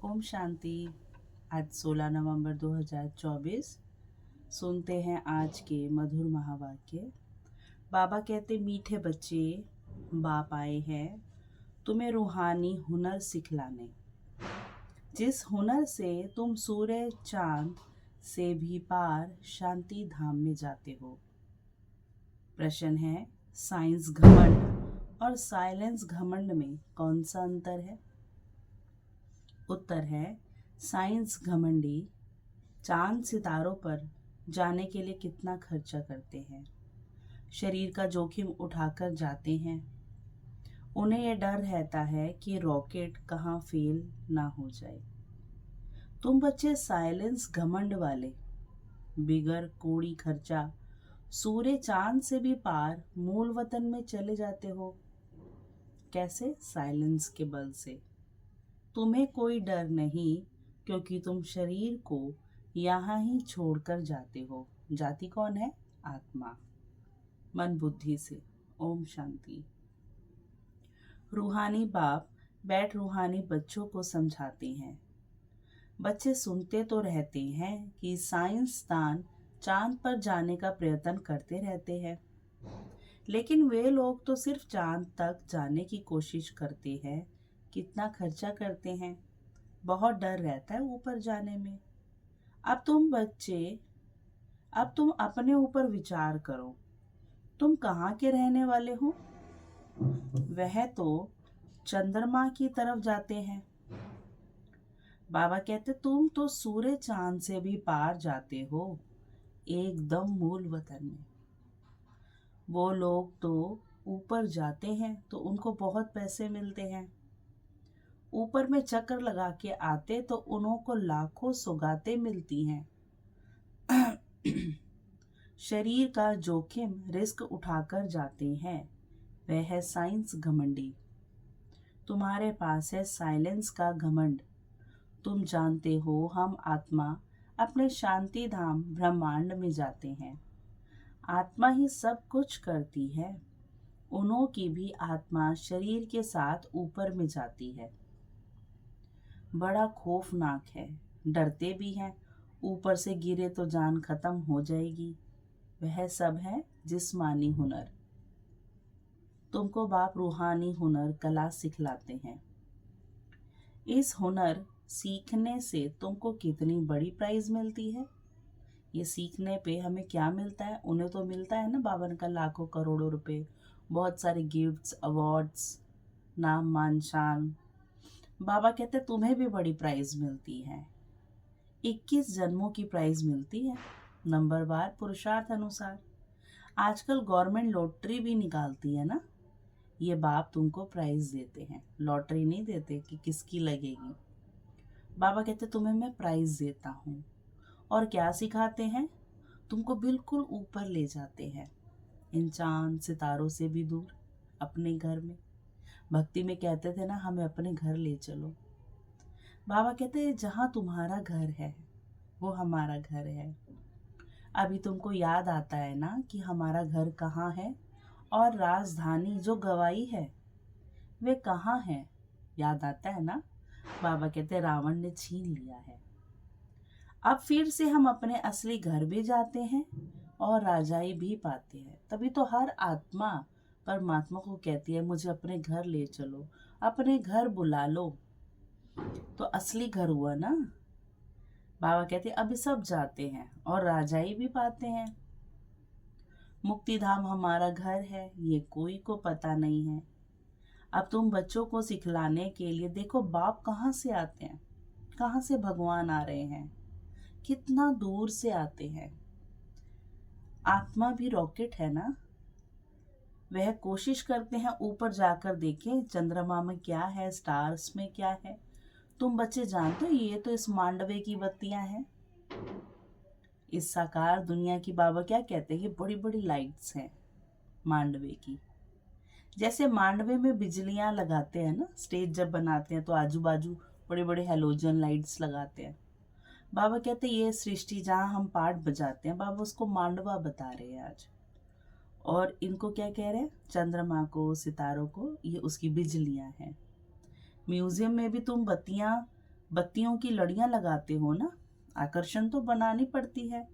ओम शांति। आज 16 नवंबर 2024। सुनते हैं आज के मधुर महावाक्य। बाबा कहते, मीठे बच्चे, बाप आए हैं तुम्हें रूहानी हुनर सिखलाने। जिस हुनर से तुम सूर्य चांद से भी पार शांति धाम में जाते हो। प्रश्न है, साइंस घमंड और साइलेंस घमंड में कौन सा अंतर है? उत्तर है, साइंस घमंडी चांद सितारों पर जाने के लिए कितना खर्चा करते हैं, शरीर का जोखिम उठाकर जाते हैं। उन्हें यह डर रहता है कि रॉकेट कहाँ फेल ना हो जाए। तुम बच्चे साइलेंस घमंड वाले बिगर कोड़ी खर्चा सूर्य चांद से भी पार मूल वतन में चले जाते हो। कैसे? साइलेंस के बल से। तुम्हें कोई डर नहीं, क्योंकि तुम शरीर को यहाँ ही छोड़कर जाते हो। जाती कौन है? आत्मा, मन बुद्धि से। ओम शांति। रूहानी बाप बैठ रूहानी बच्चों को समझाते हैं। बच्चे सुनते तो रहते हैं कि साइंसदान चांद पर जाने का प्रयत्न करते रहते हैं, लेकिन वे लोग तो सिर्फ चांद तक जाने की कोशिश करते हैं। कितना खर्चा करते हैं, बहुत डर रहता है ऊपर जाने में। अब तुम बच्चे, अब तुम अपने ऊपर विचार करो। तुम कहाँ के रहने वाले हो? वह तो चंद्रमा की तरफ जाते हैं। बाबा कहते, तुम तो सूर्य चांद से भी पार जाते हो, एकदम मूल वतन में। वो लोग तो ऊपर जाते हैं तो उनको बहुत पैसे मिलते हैं। ऊपर में चक्कर लगा के आते तो उन्हों को लाखों सौगातें मिलती हैं। शरीर का जोखिम रिस्क उठाकर जाते हैं। वह है साइंस घमंडी। तुम्हारे पास है साइलेंस का घमंड। तुम जानते हो हम आत्मा अपने शांति धाम ब्रह्मांड में जाते हैं। आत्मा ही सब कुछ करती है। उन्हों की भी आत्मा शरीर के साथ ऊपर में जाती है। बड़ा खौफनाक है, डरते भी हैं। ऊपर से गिरे तो जान खत्म हो जाएगी। वह सब है जिस्मानी हुनर। तुमको बाप रूहानी हुनर कला सिखलाते हैं। इस हुनर सीखने से तुमको कितनी बड़ी प्राइज मिलती है। ये सीखने पे हमें क्या मिलता है? उन्हें तो मिलता है ना बावन का लाखों करोड़ों रुपए, बहुत सारे गिफ्ट्स, अवार्ड्स, नाम मान शान। बाबा कहते तुम्हें भी बड़ी प्राइज मिलती है। 21 जन्मों की प्राइज मिलती है, नंबरवार पुरुषार्थ अनुसार। आजकल गवर्नमेंट लॉटरी भी निकालती है ना, ये बाप तुमको प्राइज देते हैं। लॉटरी नहीं देते कि किसकी लगेगी। बाबा कहते तुम्हें मैं प्राइज देता हूँ। और क्या सिखाते हैं? तुमको बिल्कुल ऊपर ले जाते हैं, इन चांद सितारों से भी दूर, अपने घर में। भक्ति में कहते थे ना, हमें अपने घर ले चलो। बाबा कहते हैं जहाँ तुम्हारा घर है वो हमारा घर है। अभी तुमको याद आता है ना कि हमारा घर कहाँ है, और राजधानी जो गवाई है वे कहाँ है? याद आता है ना? बाबा कहते रावण ने छीन लिया है। अब फिर से हम अपने असली घर भी जाते हैं और राजाई भी पाते हैं। तभी तो हर आत्मा परमात्मा को कहती है मुझे अपने घर ले चलो, अपने घर बुला लो। तो असली घर हुआ ना। बाबा कहते अभी सब जाते हैं और राजाई भी पाते हैं। मुक्ति धाम हमारा घर है, ये कोई को पता नहीं है। अब तुम बच्चों को सिखलाने के लिए देखो बाप कहाँ से आते हैं, कहाँ से भगवान आ रहे हैं, कितना दूर से आते हैं। आत्मा भी रॉकेट है ना। वह कोशिश करते हैं ऊपर जाकर देखें चंद्रमा में क्या है, स्टार्स में क्या है। तुम बच्चे जानते हो ये तो इस मांडवे की बत्तियां हैं। इस साकार दुनिया की बाबा क्या कहते हैं, ये बड़ी बड़ी लाइट्स हैं मांडवे की। जैसे मांडवे में बिजलियां लगाते हैं ना, स्टेज जब बनाते हैं तो आजू बाजू बड़े बड़े हेलोजन लाइट्स लगाते हैं। बाबा कहते हैं ये सृष्टि जहाँ हम पाठ बजाते हैं, बाबा उसको मांडवा बता रहे हैं आज। और इनको क्या कह रहे हैं? चंद्रमा को, सितारों को, ये उसकी बिजलियां हैं। म्यूजियम में भी तुम बत्तियां बत्तियों की लड़ियां लगाते हो ना, आकर्षण तो बनानी पड़ती है।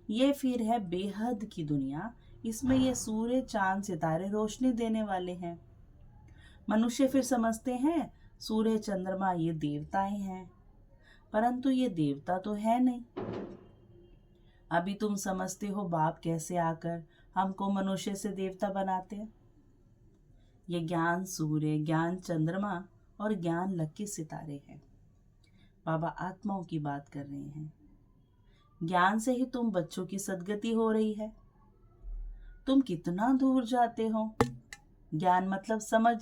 ये फिर है बेहद की दुनिया, इसमें ये सूर्य चांद सितारे रोशनी देने वाले हैं। मनुष्य फिर समझते हैं सूर्य चंद्रमा ये देवताएं हैं, परंतु ये देवता तो है नहीं। अभी तुम समझते हो बाप कैसे आकर हमको मनुष्य से देवता बनाते हैं। ये ज्ञान सूर्य, ज्ञान चंद्रमा और ज्ञान लक्की सितारे हैं। बाबा आत्माओं की बात कर रहे हैं। ज्ञान से ही तुम बच्चों की सदगति हो रही है। तुम कितना दूर जाते हो। ज्ञान मतलब समझ।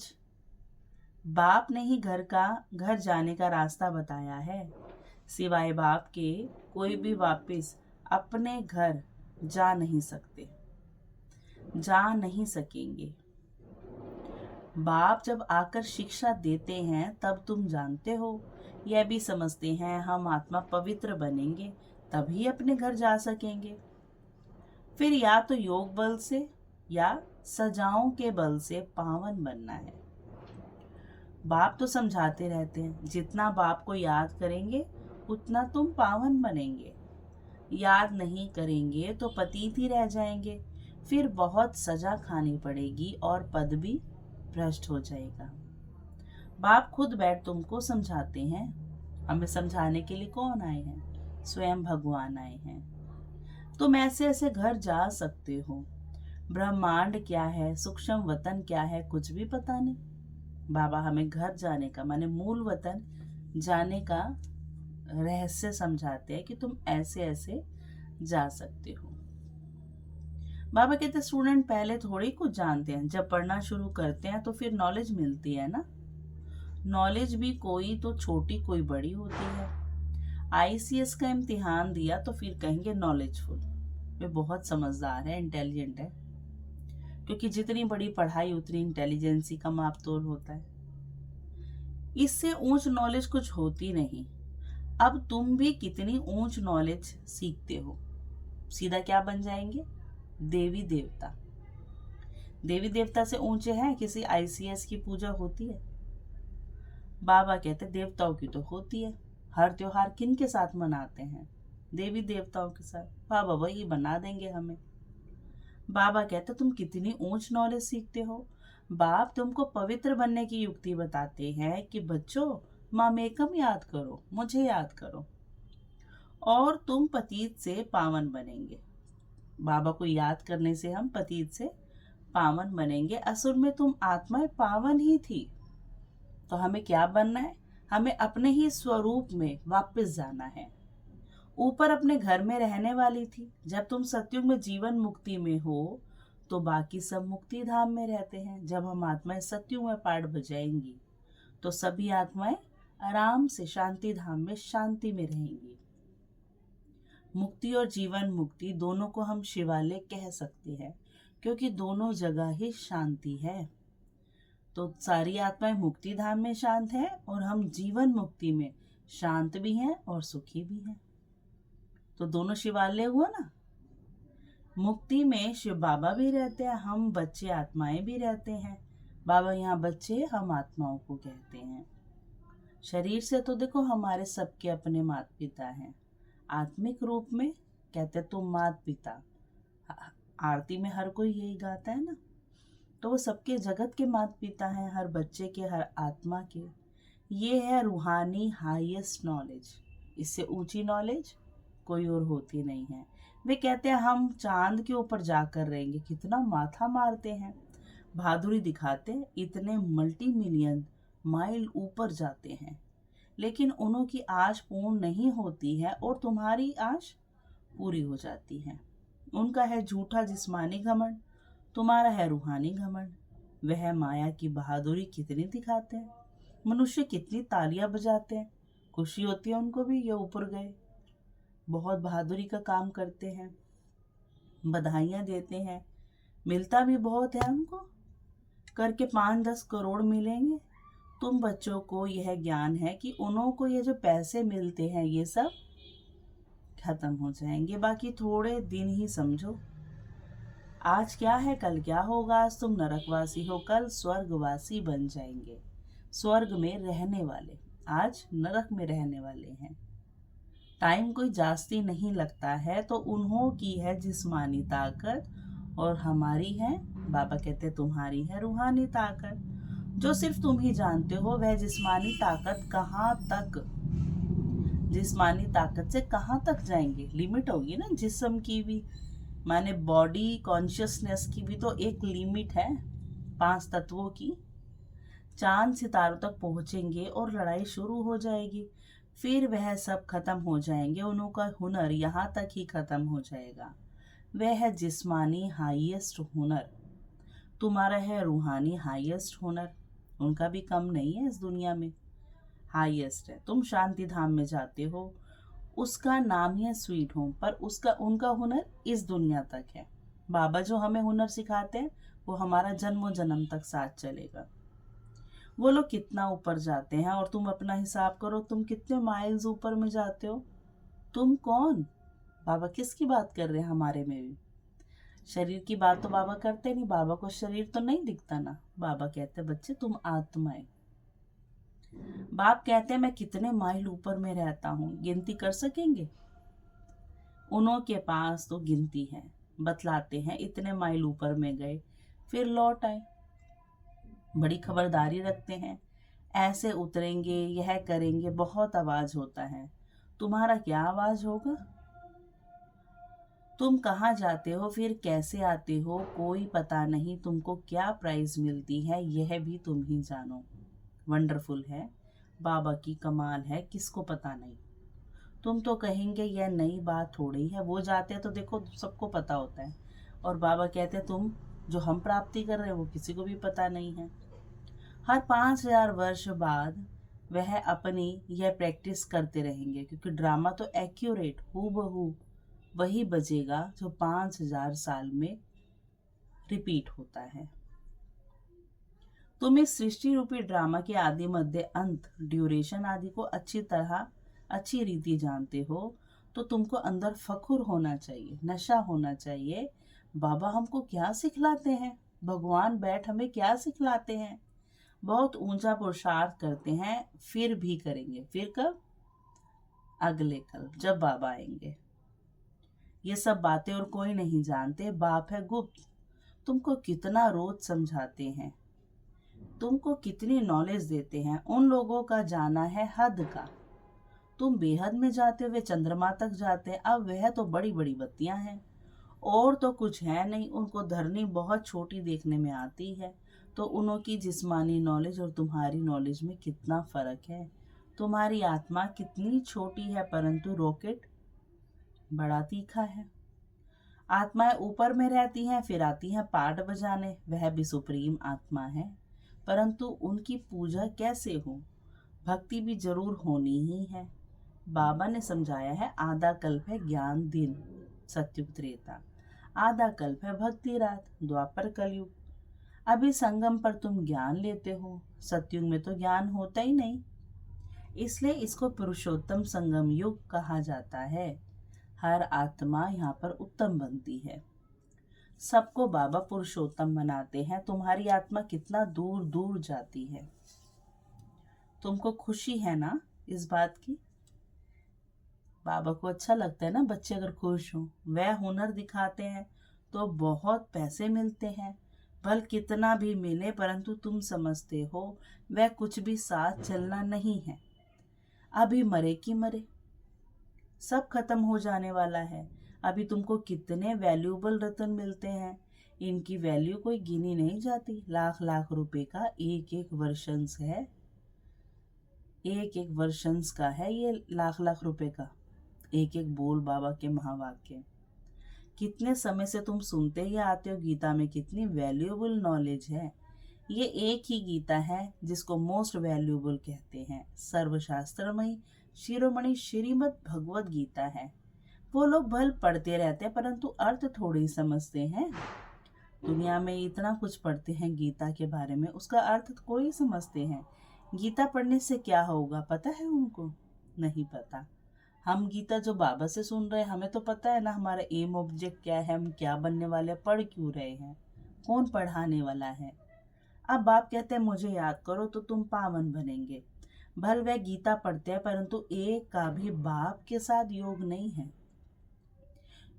बाप ने ही घर जाने का रास्ता बताया है। सिवाय बाप के कोई भी वापस अपने घर जा नहीं सकते, जा नहीं सकेंगे। बाप जब आकर शिक्षा देते हैं तब तुम जानते हो, यह भी समझते हैं हम आत्मा पवित्र बनेंगे तभी अपने घर जा सकेंगे। फिर या तो योग बल से या सजाओं के बल से पावन बनना है। बाप तो समझाते रहते हैं, जितना बाप को याद करेंगे उतना तुम पावन बनेंगे। याद नहीं करेंगे तो पतित ही रह जाएंगे, फिर बहुत सजा खानी पड़ेगी और पद भी भ्रष्ट हो जाएगा। बाप खुद बैठ तुमको समझाते हैं। हमें समझाने के लिए कौन आए हैं? स्वयं भगवान आए हैं। तुम ऐसे ऐसे घर जा सकते हो। ब्रह्मांड क्या है, सूक्ष्म वतन क्या है, कुछ भी पता नहीं। बाबा हमें घर जाने का माने मूल वतन जाने का रहस्य समझाते हैं कि तुम ऐसे ऐसे जा सकते हो। बाबा कहते स्टूडेंट पहले थोड़ी कुछ जानते हैं, जब पढ़ना शुरू करते हैं तो फिर नॉलेज मिलती है ना। नॉलेज भी कोई तो छोटी कोई बड़ी होती है। आईसीएस का इम्तिहान दिया तो फिर कहेंगे नॉलेजफुल, वे बहुत समझदार है, इंटेलिजेंट है, क्योंकि जितनी बड़ी पढ़ाई उतनी इंटेलिजेंसी का मापतोल होता है। इससे ऊंच नॉलेज कुछ होती नहीं। अब तुम भी कितनी ऊंच नॉलेज सीखते हो, सीधा क्या बन जाएंगे? देवी देवता। देवी देवता से ऊंचे हैं? किसी आईसीएस की पूजा होती है? बाबा कहते देवताओं की तो होती है। हर त्योहार किन के साथ मनाते हैं? देवी देवताओं के साथ। बाबा वही बना देंगे हमें। बाबा कहते तुम कितनी ऊंच नॉलेज सीखते हो। बाप तुमको पवित्र बनने की युक्ति बताते हैं कि बच्चों मामेकम याद करो, मुझे याद करो और तुम पतित से पावन बनेंगे। बाबा को याद करने से हम पतित से पावन बनेंगे। असुर में तुम आत्माएं पावन ही थी, तो हमें क्या बनना है? हमें अपने ही स्वरूप में वापस जाना है। ऊपर अपने घर में रहने वाली थी। जब तुम सतयुग में जीवन मुक्ति में हो तो बाकी सब मुक्ति धाम में रहते हैं। जब हम आत्माएं सतयुग में पाठ बजाएंगी तो सभी आत्माएं आराम से शांति धाम में शांति में रहेंगी। मुक्ति और जीवन मुक्ति दोनों को हम शिवालय कह सकते हैं, क्योंकि दोनों जगह ही शांति है। तो सारी आत्माएं मुक्ति धाम में शांत है और हम जीवन मुक्ति में शांत भी हैं और सुखी भी हैं। तो दोनों शिवालय हुआ ना। मुक्ति में शिव बाबा भी रहते हैं, हम बच्चे आत्माएं भी रहते हैं। बाबा यहाँ बच्चे हम आत्माओं को कहते हैं। शरीर से तो देखो हमारे सबके अपने माता पिता हैं। आत्मिक रूप में कहते तुम माता पिता। आरती में हर कोई यही गाता है ना। तो वो सबके जगत के माता पिता हैं, हर बच्चे के, हर आत्मा के। ये है रूहानी हाईएस्ट नॉलेज। इससे ऊंची नॉलेज कोई और होती नहीं है। वे कहते हैं हम चांद के ऊपर जाकर रहेंगे। कितना माथा मारते हैं, बहादुरी दिखाते हैं, इतने मल्टी मिलियन माइल ऊपर जाते हैं, लेकिन उन्हों की आश पूर्ण नहीं होती है और तुम्हारी आश पूरी हो जाती है। उनका है झूठा जिस्मानी घमंड, तुम्हारा है रूहानी घमंड। वह माया की बहादुरी कितनी दिखाते हैं। मनुष्य कितनी तालियां बजाते हैं, खुशी होती है उनको भी, ये ऊपर गए, बहुत बहादुरी का काम करते हैं, बधाइयाँ देते हैं, मिलता भी बहुत है उनको, करके 5-10 करोड़ मिलेंगे। तुम बच्चों को यह ज्ञान है कि उन्हों को ये जो पैसे मिलते हैं ये सब खत्म हो जाएंगे, बाकी थोड़े दिन ही समझो। आज क्या है कल क्या होगा। आज तुम नरकवासी हो, कल स्वर्गवासी बन जाएंगे, स्वर्ग में रहने वाले। आज नरक में रहने वाले हैं। टाइम कोई जास्ती नहीं लगता है, तो उन्हों की है जिस्मानी ताकत और हमारी है, बाबा कहते तुम्हारी है रूहानी ताकत। जो सिर्फ तुम ही जानते हो वह जिस्मानी ताकत कहाँ तक, जिस्मानी ताकत से कहाँ तक जाएंगे। लिमिट होगी ना जिस्म की भी, माने बॉडी कॉन्शियसनेस की भी तो एक लिमिट है 5 तत्वों की। चांद सितारों तक पहुंचेंगे और लड़ाई शुरू हो जाएगी, फिर वह सब खत्म हो जाएंगे, उनका हुनर यहाँ तक ही खत्म हो जाएगा। वह है जिस्मानी हाईएस्ट हुनर, तुम्हारा है रूहानी हाईएस्ट हुनर। उनका भी कम नहीं है इस दुनिया में, हाईएस्ट है। तुम शांति धाम में जाते हो, उसका नाम ही है स्वीट होम, पर उसका उनका हुनर इस दुनिया तक है। बाबा जो हमें हुनर सिखाते हैं वो हमारा जन्मों जन्म तक साथ चलेगा। वो लोग कितना ऊपर जाते हैं और तुम अपना हिसाब करो, तुम कितने माइल्स ऊपर में जाते हो। तुम कौन, बाबा किसकी बात कर रहे हैं, हमारे में भी शरीर की बात तो बाबा करते नहीं, बाबा को शरीर तो नहीं दिखता ना। बाबा कहते बच्चे तुम आत्माएं। बाप कहते हैं मैं कितने माइल ऊपर में रहता हूँ, गिनती कर सकेंगे। उन्हों के पास तो गिनती है, बतलाते हैं इतने माइल ऊपर में गए फिर लौट आए। बड़ी खबरदारी रखते हैं, ऐसे उतरेंगे यह करेंगे, बहुत आवाज होता है। तुम्हारा क्या आवाज होगा। तुम कहाँ जाते हो फिर कैसे आते हो कोई पता नहीं, तुमको क्या प्राइज मिलती है यह भी तुम ही जानो। वंडरफुल है, बाबा की कमाल है, किसको पता नहीं। तुम तो कहेंगे यह नई बात थोड़ी है, वो जाते हैं तो देखो सबको पता होता है, और बाबा कहते हैं तुम जो हम प्राप्ति कर रहे हैं वो किसी को भी पता नहीं है। हर 5000 वर्ष बाद वह अपनी यह प्रैक्टिस करते रहेंगे, क्योंकि ड्रामा तो एक्यूरेट हूबहू वही बजेगा जो 5000 साल में रिपीट होता है। तुम इस सृष्टि रूपी ड्रामा के आदि मध्य अंत ड्यूरेशन आदि को अच्छी रीति जानते हो, तो तुमको अंदर फखुर होना चाहिए, नशा होना चाहिए। बाबा हमको क्या सिखलाते हैं, भगवान बैठ हमें क्या सिखलाते हैं। बहुत ऊंचा पुरुषार्थ करते हैं, फिर भी करेंगे। फिर कब, अगले कल जब बाबा आएंगे। ये सब बातें और कोई नहीं जानते, बाप है गुप्त। तुमको कितना रोज समझाते हैं, तुमको कितनी नॉलेज देते हैं। उन लोगों का जाना है हद का, तुम बेहद में जाते हुए चंद्रमा तक जाते हैं। अब वह तो बड़ी बड़ी बत्तियां हैं और तो कुछ है नहीं, उनको धरनी बहुत छोटी देखने में आती है। तो उनकी जिस्मानी नॉलेज और तुम्हारी नॉलेज में कितना फर्क है। तुम्हारी आत्मा कितनी छोटी है, परंतु रॉकेट बड़ा तीखा है। आत्माएं ऊपर में रहती हैं, फिर आती हैं पाठ बजाने, वह भी सुप्रीम आत्मा है, परंतु उनकी पूजा कैसे हो, भक्ति भी जरूर होनी ही है। बाबा ने समझाया है, आधा कल्प है ज्ञान दिन सत्युग त्रेता, आधा कल्प है भक्ति रात द्वापर कलयुग। अभी संगम पर तुम ज्ञान लेते हो, सत्युग में तो ज्ञान होता ही नहीं, इसलिए इसको पुरुषोत्तम संगम युग कहा जाता है। हर आत्मा यहाँ पर उत्तम बनती है, सबको बाबा पुरुषोत्तम बनाते हैं। तुम्हारी आत्मा कितना दूर दूर जाती है, तुमको खुशी है ना इस बात की। बाबा को अच्छा लगता है ना बच्चे अगर खुश हों। वह हुनर दिखाते हैं तो बहुत पैसे मिलते हैं, भल कितना भी मिले, परंतु तुम समझते हो वह कुछ भी साथ चलना नहीं है। अभी मरे की मरे, सब खत्म हो जाने वाला है। अभी तुमको कितने वैल्यूएबल रत्न मिलते हैं, इनकी वैल्यू कोई गिनी नहीं जाती। लाख लाख रुपए का एक एक वर्षंस है, एक एक वर्षंस का है ये लाख लाख रुपए का एक एक बोल बाबा के महावाक्य। कितने समय से तुम सुनते ही आते हो, गीता में कितनी वैल्यूएबल नॉलेज है। ये एक ही गीता है जिसको मोस्ट वैल्यूएबल कहते हैं, सर्वशास्त्रमयी शिरोमणि श्रीमद् भगवत गीता है। वो लोग भल पढ़ते रहते हैं, परंतु अर्थ थोड़ी समझते हैं। दुनिया में इतना कुछ पढ़ते हैं गीता के बारे में, उसका अर्थ कोई समझते हैं। गीता पढ़ने से क्या होगा पता है उनको, नहीं पता। हम गीता जो बाबा से सुन रहे हैं, हमें तो पता है ना हमारा एम ऑब्जेक्ट क्या है, हम क्या बनने वाले, पढ़ क्यों रहे हैं, कौन पढ़ाने वाला है। अब बाप कहते हैं मुझे याद करो तो तुम पावन बनेंगे। भल वह गीता पढ़ते हैं परंतु एक का भी बाप के साथ योग नहीं है,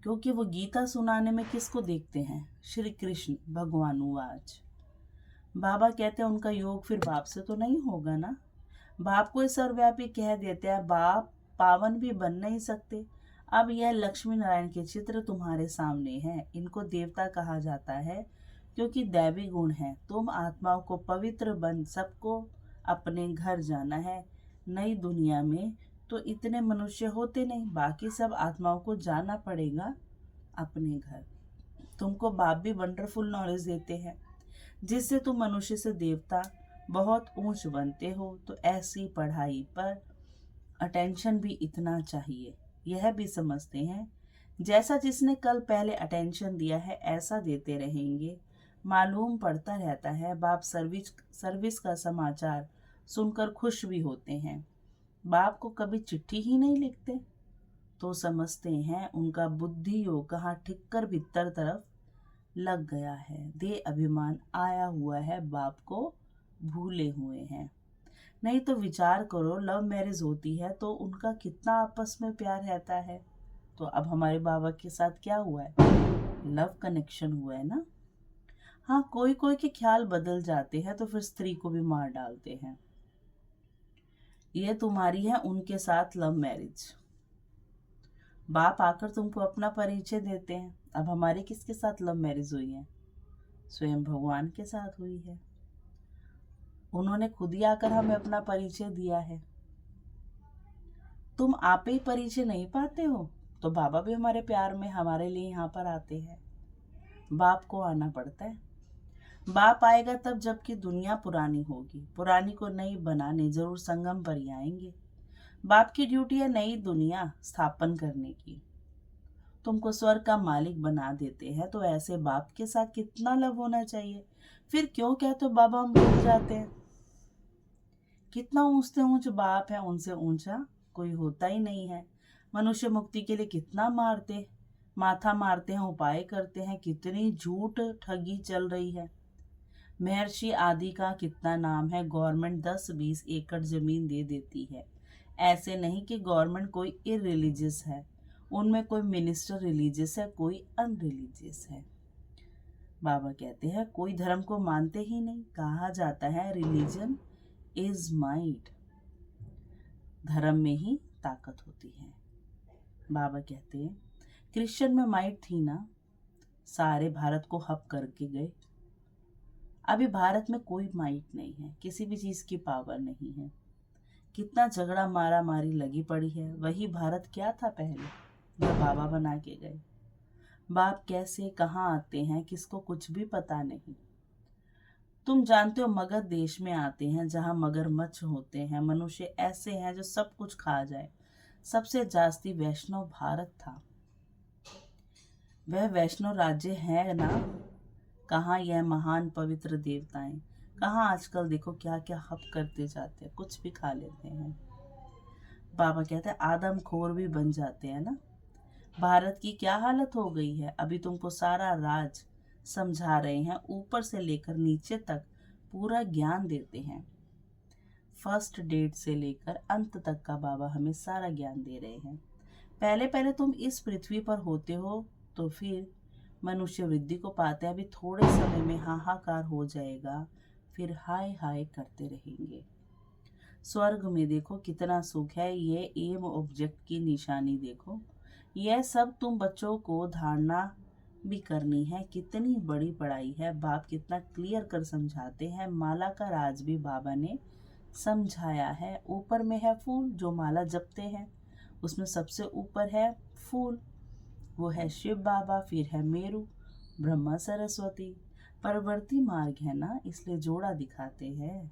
क्योंकि वो गीता सुनाने में किसको देखते हैं? श्री कृष्ण भगवान उवाच। बाबा कहते हैं उनका योग फिर बाप से तो नहीं होगा ना। बाप को सर्वव्यापी कह देते हैं, बाप पावन भी बन नहीं सकते। अब यह लक्ष्मी नारायण के चित्र तुम्हारे सामने हैं। इनको देवता कहा जाता है क्योंकि दैवी गुण है। तुम आत्माओं को पवित्र बन सबको अपने घर जाना है। नई दुनिया में तो इतने मनुष्य होते नहीं, बाकी सब आत्माओं को जाना पड़ेगा अपने घर। तुमको बाप भी वंडरफुल नॉलेज देते हैं जिससे तुम मनुष्य से देवता बहुत ऊंच बनते हो। तो ऐसी पढ़ाई पर अटेंशन भी इतना चाहिए। यह भी समझते हैं जैसा जिसने कल पहले अटेंशन दिया है ऐसा देते रहेंगे। मालूम पड़ता रहता है बाप सर्विस का समाचार सुनकर खुश भी होते हैं। बाप को कभी चिट्ठी ही नहीं लिखते तो समझते हैं उनका बुद्धि योग कहाँ ठिक्कर भीतर तरफ लग गया है। दे अभिमान आया हुआ है, बाप को भूले हुए हैं। नहीं तो विचार करो, लव मैरिज होती है तो उनका कितना आपस में प्यार रहता है। तो अब हमारे बाबा के साथ क्या हुआ है? लव कनेक्शन हुआ है ना। हाँ, कोई कोई के ख्याल बदल जाते हैं तो फिर स्त्री को भी मार डालते हैं। ये तुम्हारी है उनके साथ लव मैरिज। बाप आकर तुमको अपना परिचय देते हैं। अब हमारी किसके साथ लव मैरिज हुई है? स्वयं भगवान के साथ हुई है। उन्होंने खुद ही आकर हमें अपना परिचय दिया है। तुम आप ही परिचय नहीं पाते हो तो बाबा भी हमारे प्यार में हमारे लिए यहाँ पर आते हैं। बाप को आना पड़ता है। बाप आएगा तब जबकि दुनिया पुरानी होगी। पुरानी को नई बनाने जरूर संगम पर ही आएंगे। बाप की ड्यूटी है नई दुनिया स्थापन करने की। तुमको स्वर्ग का मालिक बना देते हैं तो ऐसे बाप के साथ कितना लव होना चाहिए। फिर क्यों कहते हो बाबा हम भूल जाते हैं? कितना ऊंच से ऊंच बाप है, उनसे ऊंचा कोई होता ही नहीं है। मनुष्य मुक्ति के लिए कितना माथा मारते हैं, उपाय करते हैं। कितनी झूठ ठगी चल रही है। महर्षि आदि का कितना नाम है। गवर्नमेंट 10-20 एकड़ जमीन दे देती है। ऐसे नहीं कि गवर्नमेंट कोई इरिलीजियस है, उनमें कोई मिनिस्टर रिलीजियस है, कोई अनरिलीजियस है। बाबा कहते हैं कोई धर्म को मानते ही नहीं। कहा जाता है रिलीजन इज माइट, धर्म में ही ताकत होती है। बाबा कहते हैं क्रिश्चियन में माइट थी ना, सारे भारत को हब करके गए। अभी भारत में कोई माइट नहीं है, किसी भी चीज की पावर नहीं है। कितना झगड़ा मारा मारी लगी पड़ी है। वही भारत क्या था पहले जब बाबा बना के गए। बाप कैसे कहाँ आते हैं किसको कुछ भी पता नहीं। तुम जानते हो मगध देश में आते हैं जहाँ मगरमच्छ होते हैं। मनुष्य ऐसे हैं जो सब कुछ खा जाए। सबसे जास्ती वैष्णव भारत था। वह वैष्णव राज्य है ना। कहाँ यह महान पवित्र देवताएं, कहाँ आजकल देखो क्या क्या हप करते जाते हैं, कुछ भी खा लेते हैं। बाबा कहते हैं आदमखोर भी बन जाते हैं ना। भारत की क्या हालत हो गई है। अभी तुमको सारा राज समझा रहे हैं, ऊपर से लेकर नीचे तक पूरा ज्ञान देते हैं। फर्स्ट डेट से लेकर अंत तक का बाबा हमें सारा ज्ञान दे रहे हैं। पहले पहले तुम इस पृथ्वी पर होते हो तो फिर मनुष्य वृद्धि को पाते हैं। अभी थोड़े समय में हाहाकार हो जाएगा, फिर हाय हाय करते रहेंगे। स्वर्ग में देखो कितना सुख है। ये एम ऑब्जेक्ट की निशानी देखो। यह सब तुम बच्चों को धारणा भी करनी है। कितनी बड़ी पढ़ाई है। बाप कितना क्लियर कर समझाते हैं। माला का राज भी बाबा ने समझाया है। ऊपर में है फूल, जो माला जपते हैं उसमें सबसे ऊपर है फूल, वो है शिव बाबा, फिर है मेरू, ब्रह्मा सरस्वती। परवर्ती मार्ग है ना, इसलिए जोड़ा दिखाते हैं।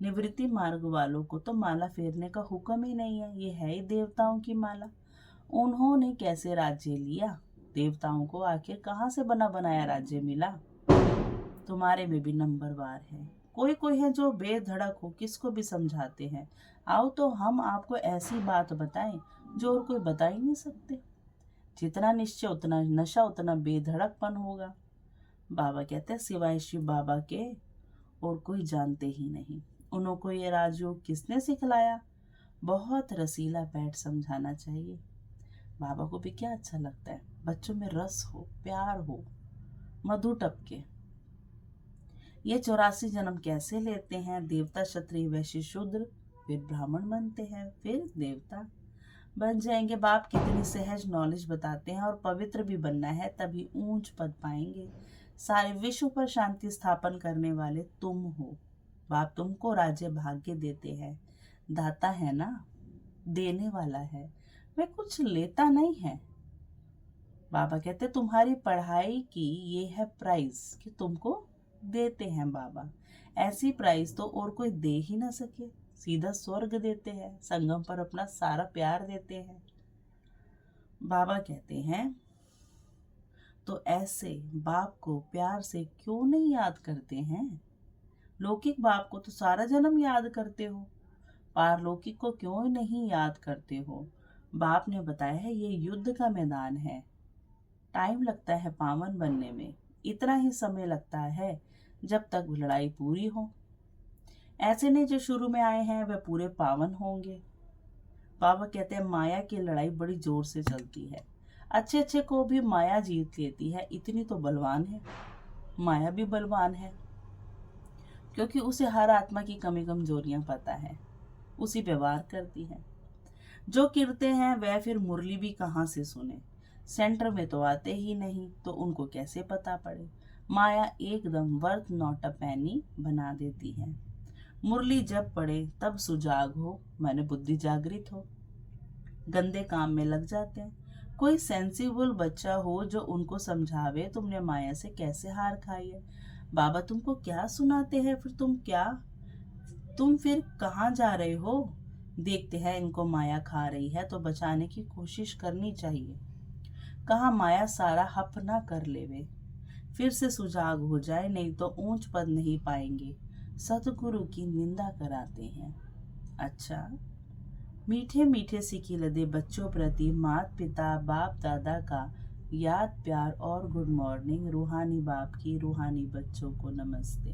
निवृत्ति मार्ग वालों को तो माला फेरने का हुक्म ही नहीं है। ये है ही देवताओं की माला। उन्होंने कैसे राज्य लिया? देवताओं को आखिर कहाँ से बना बनाया राज्य मिला? तुम्हारे में भी नंबरवार है। कोई कोई है जो बेधड़क हो, किसको भी समझाते हैं। आओ तो हम आपको ऐसी बात बताएं जो और कोई बता ही नहीं सकते। जितना निश्चय उतना नशा, उतना बेधड़कपन होगा। बाबा कहते हैं सिवाय शिव बाबा के और कोई जानते ही नहीं। उनको ये राजयोग किसने सिखलाया? बहुत रसीला बैठ समझाना चाहिए। बाबा को भी क्या अच्छा लगता है, बच्चों में रस हो, प्यार हो, मधु टपके। ये 84 जन्म कैसे लेते हैं? देवता, क्षत्रिय, वैश्य, शूद्र, फिर ब्राह्मण बनते हैं, फिर देवता बन जाएंगे। बाप कितनी सहज नॉलेज बताते हैं, और पवित्र भी बनना है तभी ऊंच पद पाएंगे। सारे विश्व पर शांति स्थापन करने वाले तुम हो। बाप तुमको राज्य भाग्य देते हैं। दाता है ना, देने वाला है, वह कुछ लेता नहीं है। बाबा कहते तुम्हारी पढ़ाई की ये है प्राइस कि तुमको देते हैं बाबा। ऐसी प्राइस तो और कोई दे ही ना सके। सीधा स्वर्ग देते हैं, संगम पर अपना सारा प्यार देते हैं। बाबा कहते हैं तो ऐसे बाप को प्यार से क्यों नहीं याद करते हैं? लौकिक बाप को तो सारा जन्म याद करते हो, पारलौकिक को क्यों नहीं याद करते हो? बाप ने बताया है ये युद्ध का मैदान है, टाइम लगता है पावन बनने में, इतना ही समय लगता है जब तक लड़ाई पूरी हो। ऐसे नहीं जो शुरू में आए हैं वह पूरे पावन होंगे। बाबा कहते हैं माया की लड़ाई बड़ी जोर से चलती है, अच्छे अच्छे को भी माया जीत लेती है। इतनी तो बलवान है, माया भी बलवान है, क्योंकि उसे हर आत्मा की कमी कमजोरियां पता है, उसी व्यवहार करती है। जो गिरते हैं वह फिर मुरली भी कहाँ से सुने, सेंटर में तो आते ही नहीं, तो उनको कैसे पता पड़े? माया एकदम वर्थ नॉट अ पैनी बना देती है। मुरली जब पड़े तब सुजाग हो, माने बुद्धि जागृत हो, गंदे काम में लग जाते हैं। कोई सेंसिबल बच्चा हो जो उनको समझावे तुमने माया से कैसे हार खाई है। बाबा तुमको क्या सुनाते हैं, फिर तुम फिर कहाँ जा रहे हो? देखते हैं इनको माया खा रही है तो बचाने की कोशिश करनी चाहिए। कहाँ माया सारा हप ना कर लेवे, फिर से सुजाग हो जाए, नहीं तो ऊंच पद नहीं पाएंगे। सतगुरु की निंदा कराते हैं। अच्छा, मीठे मीठे सिकी लदे बच्चों प्रति माता पिता बाप दादा का याद प्यार और गुड मॉर्निंग। रूहानी बाप की रूहानी बच्चों को नमस्ते।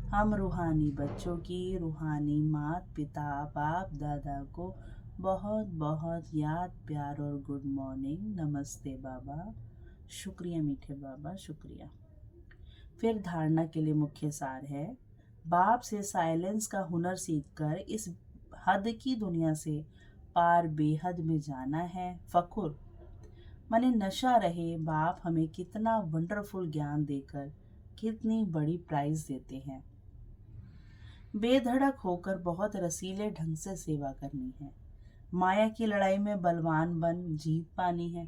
हम रूहानी बच्चों की रूहानी माता पिता बाप दादा को बहुत बहुत याद प्यार और गुड मॉर्निंग, नमस्ते बाबा। शुक्रिया मीठे बाबा, शुक्रिया। फिर धारणा के लिए मुख्य सार है, बाप से साइलेंस का हुनर सीखकर इस हद की दुनिया से पार बेहद में जाना है। फकुर माने नशा रहे। बाप हमें कितना वंडरफुल ज्ञान देकर कितनी बड़ी प्राइज देते हैं। बेधड़क होकर बहुत रसीले ढंग से सेवा करनी है। माया की लड़ाई में बलवान बन जीत पानी है।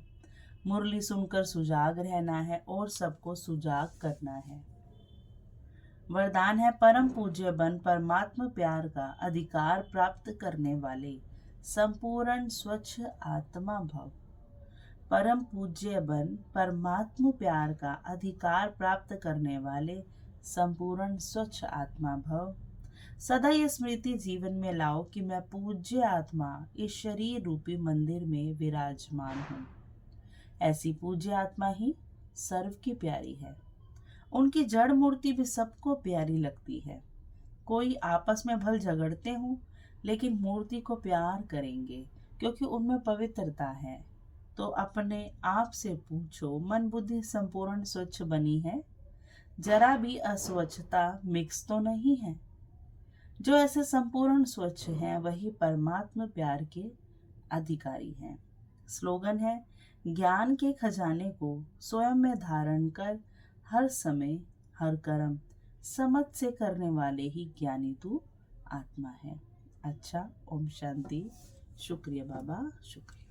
मुरली सुनकर सुजाग रहना है और सबको सुजाग करना है। वरदान है परम पूज्य बन परमात्मा प्यार का अधिकार प्राप्त करने वाले संपूर्ण स्वच्छ आत्मा भव। परम पूज्य बन परमात्मा प्यार का अधिकार प्राप्त करने वाले संपूर्ण स्वच्छ आत्मा भव। सदा ये स्मृति जीवन में लाओ कि मैं पूज्य आत्मा इस शरीर रूपी मंदिर में विराजमान हूँ। ऐसी पूज्य आत्मा ही सर्व की प्यारी है। उनकी जड़ मूर्ति भी सबको प्यारी लगती है। कोई आपस में भल झगड़ते हों, लेकिन मूर्ति को प्यार करेंगे क्योंकि उनमें पवित्रता है। तो अपने आप से पूछो, मन बुद्धि संपूर्ण स्वच्छ बनी है? जरा भी अस्वच्छता मिक्स तो नहीं है? जो ऐसे संपूर्ण स्वच्छ हैं वही परमात्मा प्यार के अधिकारी हैं। स्लोगन है, ज्ञान के खजाने को स्वयं में धारण कर हर समय हर कर्म समझ से करने वाले ही ज्ञानी तू आत्मा है। अच्छा, ओम शांति। शुक्रिया बाबा, शुक्रिया।